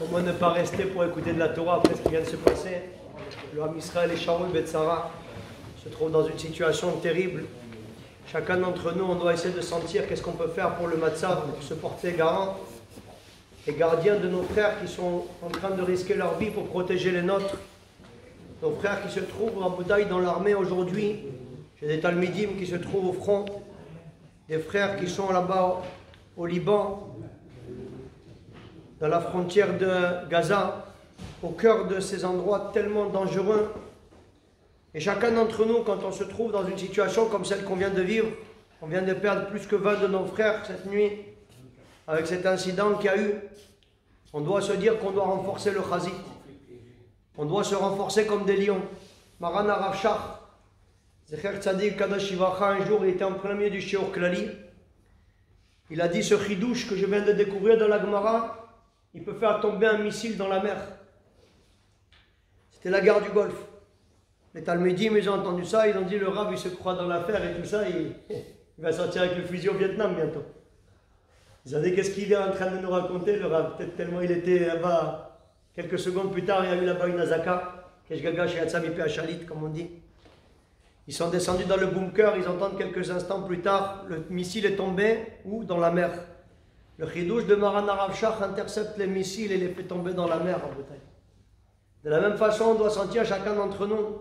Comment ne pas rester pour écouter de la Torah après ce qui vient de se passer? Le Ham Israël et Shaul Betzara se trouvent dans une situation terrible. Chacun d'entre nous, on doit essayer de sentir qu'est-ce qu'on peut faire pour le Matzav, pour se porter garant et gardien de nos frères qui sont en train de risquer leur vie pour protéger les nôtres. Nos frères qui se trouvent à Boudaï dans l'armée aujourd'hui. J'ai des Talmidim qui se trouvent au front, des frères qui sont là-bas au Liban, dans la frontière de Gaza, au cœur de ces endroits tellement dangereux. Et chacun d'entre nous, quand on se trouve dans une situation comme celle qu'on vient de vivre, on vient de perdre plus que 20 de nos frères cette nuit, avec cet incident qu'il y a eu, on doit se dire qu'on doit renforcer le chazit. On doit se renforcer comme des lions. Maran Rav Shach, Zecher Tzadik Kadosh Shivacha, un jour il était en plein milieu du Shiur Klali. Il a dit ce chidouche que je viens de découvrir dans la Gemara, il peut faire tomber un missile dans la mer. C'était la guerre du Golfe. Les Talmidim, ils ont entendu ça, ils ont dit le Rav il se croit dans l'affaire et tout ça, il va sortir avec le fusil au Vietnam bientôt. Vous savez qu'est-ce qu'il est en train de nous raconter le Rav? Peut-être tellement il était là-bas. Quelques secondes plus tard, il y a eu là-bas une azaka, Keshgaga chez Hatzamipe Hachalit, comme on dit. Ils sont descendus dans le bunker, ils entendent quelques instants plus tard, le missile est tombé, où? Dans la mer. Le chidouche de Maran Rav Shach intercepte les missiles et les fait tomber dans la mer en Bretagne. De la même façon, on doit sentir chacun d'entre nous,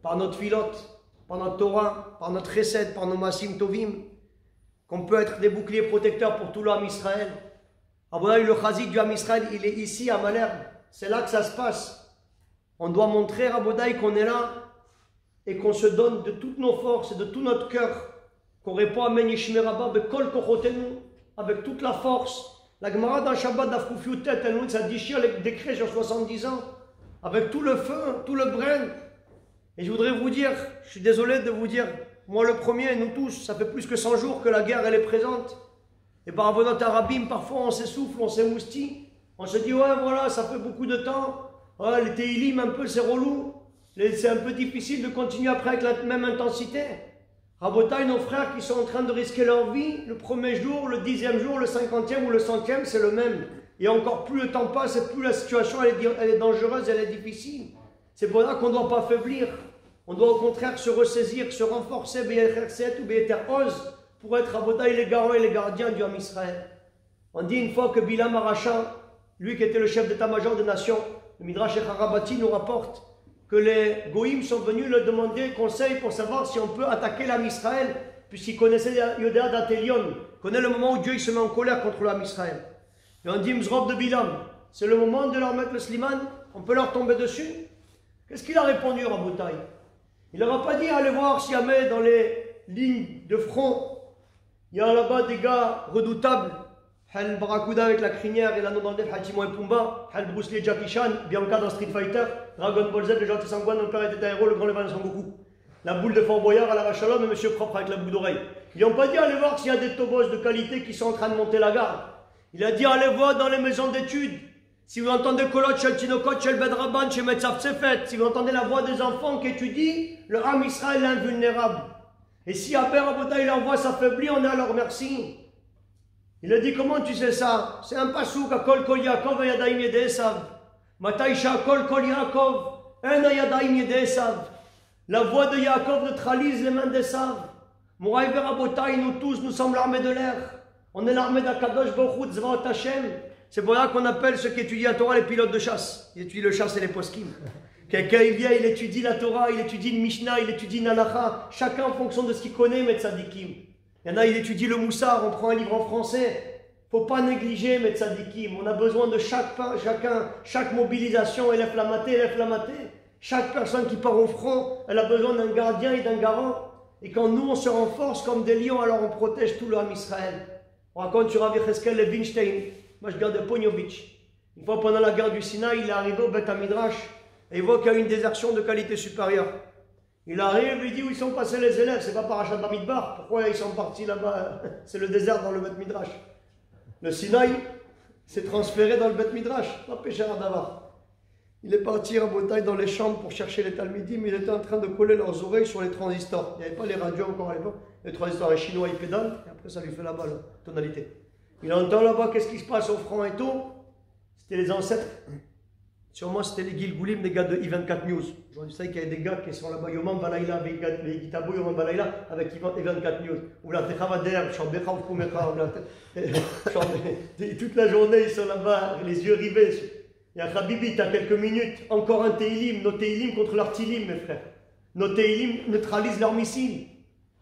par notre filote, par notre Torah, par notre recette, par nos Masim Tovim, qu'on peut être des boucliers protecteurs pour tout l'Am Israël. En Bretagne, le chazit du Am Israël, il est ici à Malherbe. C'est là que ça se passe. On doit montrer à Boudaï qu'on est là et qu'on se donne de toutes nos forces et de tout notre cœur, qu'on répond à Men Yishmerabba Bekol Kochotenu, avec toute la force. La Gemara dans Shabbat d'Afkoufioutet, elle nous dit ça déchire les décrets sur 70 ans, avec tout le feu, tout le brin. Et je voudrais vous dire, je suis désolé de vous dire, moi le premier, nous tous, ça fait plus que 100 jours que la guerre elle est présente. Et par rapport à notre arabim, parfois on s'essouffle, on s'émoustille. On se dit, ouais, voilà, ça fait beaucoup de temps. Ouais, les Teilim, un peu, c'est relou. C'est un peu difficile de continuer après avec la même intensité. Rabotaï, nos frères qui sont en train de risquer leur vie, le premier jour, le 10e jour, le 50e ou le 100e, c'est le même. Et encore plus le temps passe, et plus la situation elle est dangereuse, elle est difficile. C'est pour ça qu'on ne doit pas faiblir. On doit au contraire se ressaisir, se renforcer, pour être Rabotaï, les garants et les gardiens du Ham Israël. On dit une fois que Bilam Aracha, lui qui était le chef d'état-major des nations, le Midrash Echarabati nous rapporte que les Goïms sont venus leur demander conseil pour savoir si on peut attaquer l'Am Israël, puisqu'ils connaissaient Yodéa d'Atelion, connaît le moment où Dieu il se met en colère contre l'Am Israël. Et on dit Mzrob de Bilam, c'est le moment de leur mettre le sliman, on peut leur tomber dessus. Qu'est-ce qu'il a répondu Rabotaï? Il leur a pas dit allez voir si jamais dans les lignes de front, il y a là-bas des gars redoutables. Hal Barracuda avec la crinière et l'anneau dans le def, Hal Timon et Pumba, Hal Bruce Lee, Jackie Chan, Bianca dans Street Fighter, Dragon Ball Z, le gentil Sangwan, mon père était un héros, le grand Levan Sangoku. La boule de Fort Boyard à la Rachalom et Monsieur Propre avec la boule d'oreille. Ils n'ont pas dit allez voir s'il y a des tobos de qualité qui sont en train de monter la garde. Il a dit allez voir dans les maisons d'études. Si vous entendez Kolot, Shel Tinokot, Shel Bedraban, Shel Metzav Sefet, si vous entendez la voix des enfants qui étudient, le Ham Israël est invulnérable. Et si à Rabotaï leur voix s'affaiblit, on est à leur merci. Il a dit comment tu sais ça? C'est un pasouk à Kol Kol Yaakov et Yadaim Yedesav. Mataïcha Kol Kol Yaakov, un Yadaim Yedesav. La voix de Yaakov neutralise les mains d'Esav. Mouraï Rabotaï, nous tous, nous sommes l'armée de l'air. On est l'armée d'Akadosh Baruch Hu Tzvaot Hashem. C'est pour ça qu'on appelle ceux qui étudient la Torah les pilotes de chasse. Ils étudient le chasse et les poskim. Quelqu'un il vient, il étudie la Torah, il étudie une Mishnah, il étudie une Halacha. Chacun en fonction de ce qu'il connaît, Metzadikim. Il y en a, il étudie le Moussar, on prend un livre en français. Il ne faut pas négliger Metzadikim. On a besoin de chaque mobilisation, élève la maté. Chaque personne qui part au front, elle a besoin d'un gardien et d'un garant. Et quand nous, on se renforce comme des lions, alors on protège tout le Ham Israël. On raconte sur Rav Yecheskel Levinstein, moi je garde de Ponyovitch. Une fois pendant la guerre du Sinaï, il est arrivé au Beth Midrash et il voit qu'il y a une désertion de qualité supérieure. Il arrive, il dit où ils sont passés les élèves, c'est pas par Achat Bamidbar, pourquoi ils sont partis là-bas? C'est le désert dans le Beth Midrash. Le Sinaï s'est transféré dans le Beth Midrash, pas péché à Davar. Il est parti à Botaï dans les chambres pour chercher les Talmidim, mais il était en train de coller leurs oreilles sur les transistors. Il n'y avait pas les radios encore à l'époque, les transistors, les chinois ils pédalent, et après ça lui fait là-bas la tonalité. Il entend là-bas qu'est-ce qui se passe au front et tout. C'était les ancêtres. Sûrement c'était les Gilgoulim, les gars de I24 News. Je sais qu'il y a des gars qui sont là-bas, Yomam Balaïla, avec Gitabo, Yomam Balaïla, avec I24 News. Ou la Techavader, Chambecha, Foumecha, toute la journée ils sont là-bas, les yeux rivés. Il y a Habibi, t'as quelques minutes, encore un Teilim, nos Teilim contre leurs Tilim, mes frères. Nos Teilim neutralisent leurs missiles.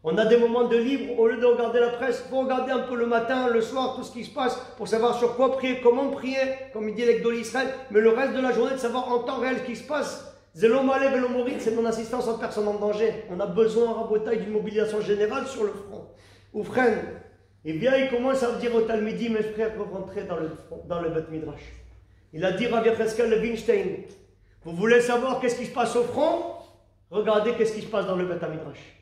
On a des moments de libre, au lieu de regarder la presse, il faut regarder un peu le matin, le soir, tout ce qui se passe, pour savoir sur quoi prier, comment prier, comme il dit l'Ekdol Israël, mais le reste de la journée, de savoir en temps réel ce qui se passe. Zelomale, Velomorit, c'est mon assistance en personne en danger. On a besoin, à Rabotaï, d'une mobilisation générale sur le front. Oufren, et bien il commence à dire au Talmidi, mes frères, rentrez dans le Beth Midrash. Il a dit, Rav Yecheskel Levinstein, vous voulez savoir qu'est-ce qui se passe au front? Regardez qu'est-ce qui se passe dans le Beth Midrash.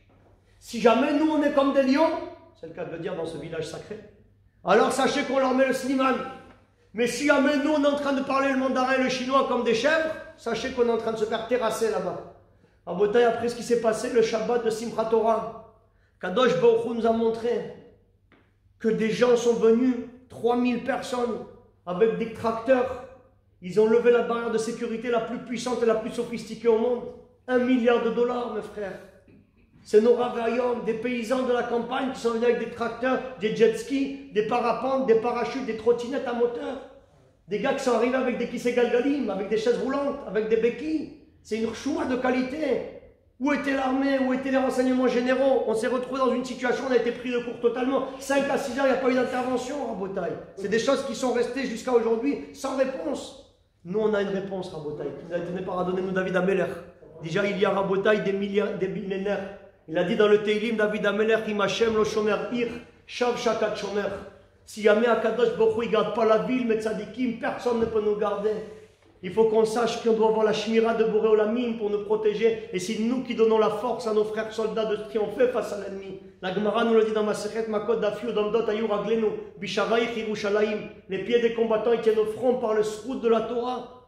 Si jamais nous on est comme des lions, c'est le cas de le dire dans ce village sacré, alors sachez qu'on leur met le sliman. Mais si jamais nous on est en train de parler le mandarin et le chinois comme des chèvres, sachez qu'on est en train de se faire terrasser là-bas. À Botaï, après ce qui s'est passé, le Shabbat de Simchat Torah, Kadosh Baruch Hu nous a montré que des gens sont venus, 3000 personnes, avec des tracteurs. Ils ont levé la barrière de sécurité la plus puissante et la plus sophistiquée au monde. 1 milliard de dollars, mes frères. C'est nos ravayons, des paysans de la campagne qui sont venus avec des tracteurs, des jet skis, des parapentes, des parachutes, des trottinettes à moteur. Des gars qui sont arrivés avec des kissé galgalim, avec des chaises roulantes, avec des béquilles. C'est une choua de qualité. Où était l'armée? Où étaient les renseignements généraux? On s'est retrouvé dans une situation, on a été pris de court totalement. 5 à 6 heures, il n'y a pas eu d'intervention, Rabotaï. C'est des choses qui sont restées jusqu'à aujourd'hui sans réponse. Nous, on a une réponse, Rabotaï, qui nous a été donnée par Adonai David Ameler. Déjà, il y a Rabotaï des millénaires. Il a dit dans le Teilim, David Ameler, Imachem lo shomer ir, shav shakat shomer. Si jamais Akadosh Baruch Hu ne garde pas la ville, mais tzadikim, personne ne peut nous garder. Il faut qu'on sache qu'on doit avoir la shmira de Boré Olamim pour nous protéger. Et c'est nous qui donnons la force à nos frères soldats de triompher face à l'ennemi. La Gemara nous le dit dans Masechet Makot Dafiou Damdot Ayur Aglenu, Bisharayich Yerushalayim. Les pieds des combattants ils tiennent au front par le srout de la Torah.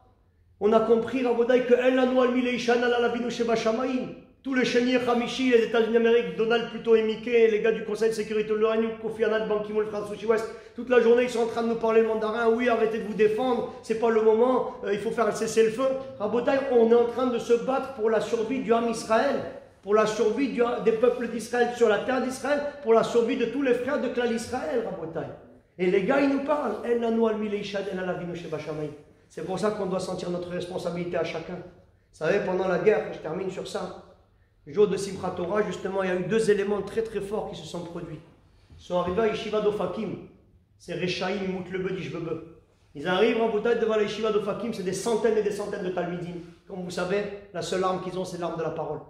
On a compris, Rabodaï, que El Lanu Al Milei Shana La Lavinu Sheba Shamayim. Tous les chéniers Hamishi, les États-Unis d'Amérique, Donald Pluto et Mickey, les gars du Conseil de sécurité de l'ONU, Kofi Annan, Ban Ki-moon, France West, toute la journée ils sont en train de nous parler le mandarin. Oui, arrêtez de vous défendre, c'est pas le moment, il faut faire cesser le feu. Rabotaï, on est en train de se battre pour la survie du Ham Israël, pour la survie des peuples d'Israël sur la terre d'Israël, pour la survie de tous les frères de clan Israël, Rabotaï. Et les gars, ils nous parlent. C'est pour ça qu'on doit sentir notre responsabilité à chacun. Vous savez, pendant la guerre, je termine sur ça. Le jour de Simchat Torah, justement, il y a eu 2 éléments très très forts qui se sont produits. Ils sont arrivés à Yeshiva d'Ofakim. C'est Rechaïm, Imout Lebe, Dishbebe. Ils arrivent en bouteille devant la Yeshiva d'Ofakim, c'est des centaines et des centaines de Talmidim. Comme vous savez, la seule arme qu'ils ont, c'est l'arme de la parole.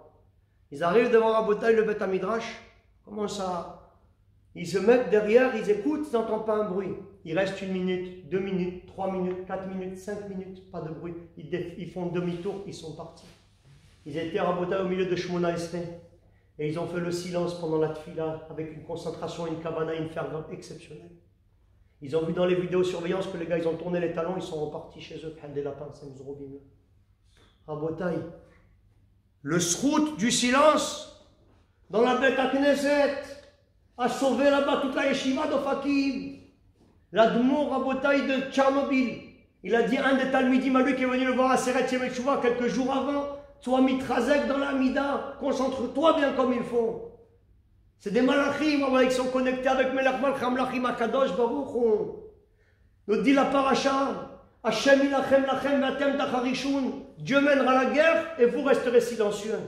Ils arrivent devant la bouteille, le Beth Midrash. Comment ça? Ils se mettent derrière, ils écoutent, ils n'entendent pas un bruit. Il reste 1 minute, 2 minutes, 3 minutes, 4 minutes, 5 minutes, pas de bruit. Ils font demi-tour, ils sont partis. Ils étaient rabotés au milieu de Shmona Esrei et ils ont fait le silence pendant la tfila avec une concentration, une kavana, une ferveur exceptionnelle. Ils ont vu dans les vidéosurveillances que les gars ils ont tourné les talons, ils sont repartis chez eux, des lapins, ça nous robine. Rabotaï, le srout du silence dans la Beth Knesset a sauvé là-bas toute la yeshiva d'Ofakim. L'Admour Rabotaï de Tchernobyl, il a dit un des Talmidim à lui qui est venu le voir à Seret Yemei Tshuva quelques jours avant. Sois mitrazek dans l'Amida, concentre-toi bien comme il faut. C'est des malachim, ils sont connectés avec Melech Malcham Lachim Akadosh Baruch Hu. Nous dit la paracha, Hashem ilachem lachem vatem tacharishun. Dieu mènera la guerre et vous resterez silencieux.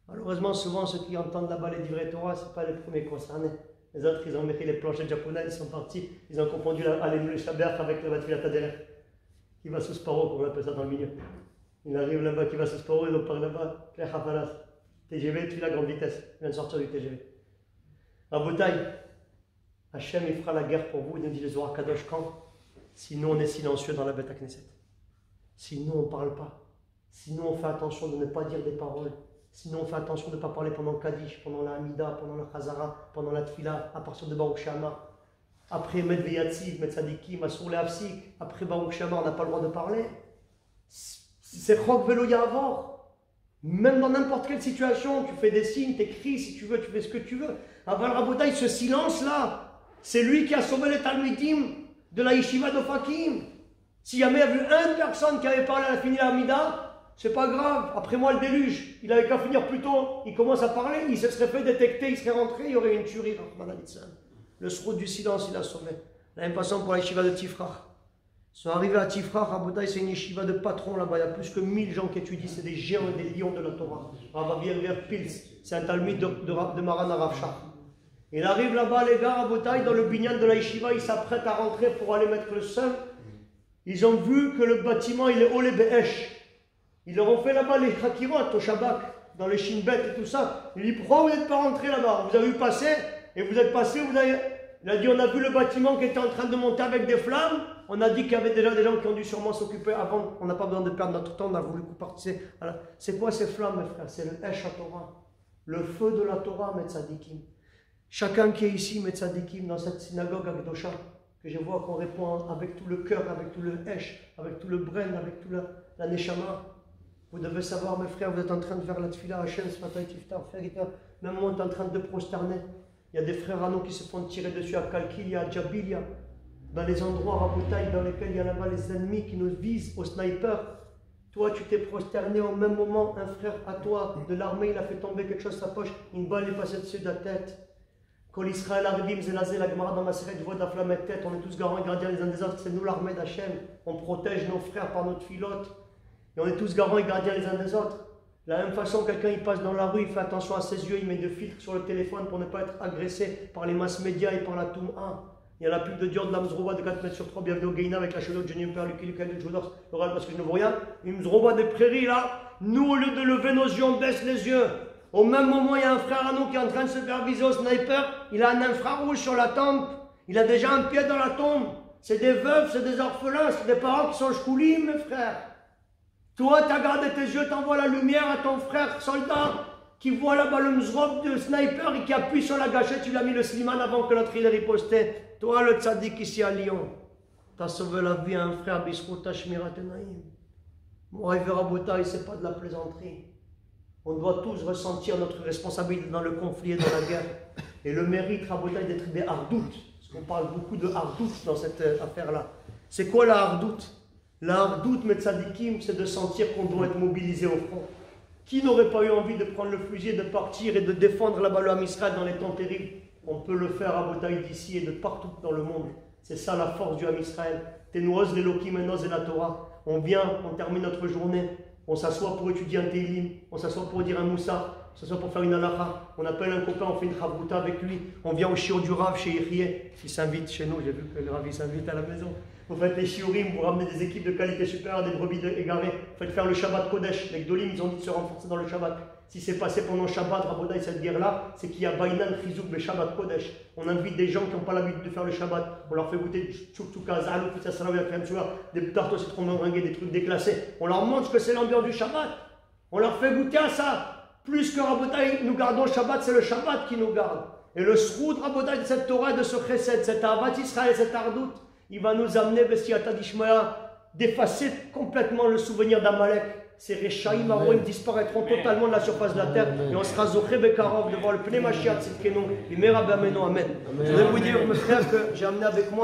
Malheureusement, souvent ceux qui entendent là-bas les divrei Torah, ce ne sont pas les premiers concernés. Les autres, ils ont mis les planchettes japonaises, ils sont partis, ils ont confondu le Shabbat avec le Batfilat Aderech. Qui va sous Sparo, comme on appelle ça dans le milieu. Il arrive là-bas, qui va se sparo, il part là-bas, TGV, tu la grande vitesse, il vient de sortir du TGV. À Boutaï, Hachem il fera la guerre pour vous, il nous dit les Zohar Kadosh quand? Si nous on est silencieux dans la Beth Knesset, si nous on ne parle pas, si nous on fait attention de ne pas dire des paroles, si nous on fait attention de ne pas parler pendant le Kaddish, pendant la Hamida, pendant le Chazara, pendant la Tfila, à partir de Baruch Shama, après Med Veyatziv, Med Tzadikim, Asur Le Hafsik, après Baruch Shama, on n'a pas le droit de parler. C'est Chok Velo Yavor. Même dans n'importe quelle situation, tu fais des signes, tu écris si tu veux, tu fais ce que tu veux. Aval Rabotaï, ce silence-là, c'est lui qui a sauvé les Talmidim de la Yeshiva d'Ofakim. S'il y avait eu une personne qui avait parlé à la fin de l'Amida, c'est pas grave, après moi le déluge, il avait qu'à finir plus tôt, il commence à parler, il se serait fait détecter, il serait rentré, il y aurait une tuerie. Le sroud du silence, il a sauvé. De la même façon pour la yeshiva de Tifrach. Ils sont arrivés à Tifrach, Rabotai, c'est une yeshiva de patron là-bas, il y a plus que 1000 gens qui étudient, c'est des géants et des lions de la Torah. Rav Pils, c'est un talmud de Maran Arav Shach. Il arrive là-bas, les gars, Rabotai, dans le binyan de la yeshiva, ils s'apprêtent à rentrer pour aller mettre le sol. Ils ont vu que le bâtiment, il est Olé Be'esh. Ils leur ont fait là-bas les Khakirot au Shabbat, dans les Shinbet et tout ça. Il dit, pourquoi vous n'êtes pas rentré là-bas? Vous avez vu passer, et vous êtes passé, vous avez... Il a dit, on a vu le bâtiment qui était en train de monter avec des flammes. On a dit qu'il y avait déjà des gens qui ont dû sûrement s'occuper avant. On n'a pas besoin de perdre notre temps, on a voulu participer. C'est quoi ces flammes, mes frères? C'est le Esh HaTorah. Le feu de la Torah, Metzadikim. Chacun qui est ici, Metzadikim, dans cette synagogue à Gdosha, que je vois qu'on répond avec tout le cœur, avec tout le Esh, avec tout le Bren, avec tout la Neshama. Vous devez savoir, mes frères, vous êtes en train de faire la tefila Hachem, ce matin, même moi, on est en train de prosterner. Il y a des frères à nous qui se font tirer dessus à Kalkilia, à Djabilia, dans les endroits raboutailles dans lesquels il y a là-bas les ennemis qui nous visent au sniper. Toi, tu t'es prosterné au même moment, un frère à toi de l'armée, il a fait tomber quelque chose de sa poche, une balle est passée dessus de la tête. Quand l'Israël arrive, Zelazé, la Gemara dans ma série, je vois de la flamme de tête, on est tous garants et gardiens les uns des autres, c'est nous l'armée d'Hachem, on protège nos frères par notre filote. Et on est tous garants et gardiens les uns des autres. De la même façon, quelqu'un il passe dans la rue, il fait attention à ses yeux, il met des filtres sur le téléphone pour ne pas être agressé par les masses médias et par la Touma. Il y a la pub de Dior de la Mzroba de 4 mètres sur 3, bienvenue au Geina avec la chelot de Jenny Père, Lucky, Lucky, Joudor, l'oral parce que je ne vois rien. Une Mzroba des prairies là, nous au lieu de lever nos yeux, on baisse les yeux. Au même moment, il y a un frère à nous qui est en train de se faire viser au sniper, il a un infrarouge sur la tempe, il a déjà un pied dans la tombe. C'est des veufs, c'est des orphelins, c'est des parents qui sont chkoulim, mes frères. Toi, tu as gardé tes yeux, tu envoies la lumière à ton frère soldat qui voit là-bas le mzrop de sniper et qui appuie sur la gâchette, tu l'as mis le sliman avant que l'autre il ait riposté. Toi, le tzaddik ici à Lyon, tu as sauvé la vie à un frère, Bisrouta Shmirat Enaim. Moi, Rabotai, ce n'est pas de la plaisanterie. On doit tous ressentir notre responsabilité dans le conflit et dans la guerre. Et le mérite, Rabotai, d'être des hardoutes. Parce qu'on parle beaucoup de hardoutes dans cette affaire-là. C'est quoi la hardoute? La hardoute, Metzadikim, c'est de sentir qu'on doit être mobilisé au front. Qui n'aurait pas eu envie de prendre le fusil, de partir et de défendre la balle à Israël dans les temps terribles? On peut le faire à Botaï d'ici et de partout dans le monde. C'est ça la force du Ham Israël. Tenoz l'Elokim et Noz et la Torah. On vient, on termine notre journée, on s'assoit pour étudier un Télim, on s'assoit pour dire un Moussa, on s'assoit pour faire une halakha, on appelle un copain, on fait une chavruta avec lui, on vient au shiur du Rav chez Yechrié, il s'invite chez nous, j'ai vu que le Rav s'invite à la maison. Vous faites les shiurim, vous ramenez des équipes de qualité supérieure, des brebis égarées, vous faites faire le Shabbat Kodesh. Les Gdolim, ils ont dit de se renforcer dans le Shabbat. Si c'est passé pendant Shabbat, Rabodaï, cette guerre-là, c'est qu'il y a Bainan Chizouk, le Shabbat Kodesh. On invite des gens qui n'ont pas l'habitude de faire le Shabbat, on leur fait goûter du Tchoukchouka, Zalou, des tartes au citron meringué, des trucs déclassés. On leur montre ce que c'est l'ambiance du Shabbat. On leur fait goûter à ça. Plus que Rabodaï, nous gardons le Shabbat, c'est le Shabbat qui nous garde. Et le sroud Rabodaï de cette Torah, de ce chesed, cet Avat Israël, cet Ardout, il va nous amener, Bestiata d'Ishmaël, d'effacer complètement le souvenir d'Amalek. Ces Rechaïm Aroim disparaîtront totalement de la surface de la terre et on sera Zoché Bekarov de voir le Pnei Mashiach Tzidkenu, Imera B'Ameno, Amen. Je voudrais vous dire, mes frères, que j'ai amené avec moi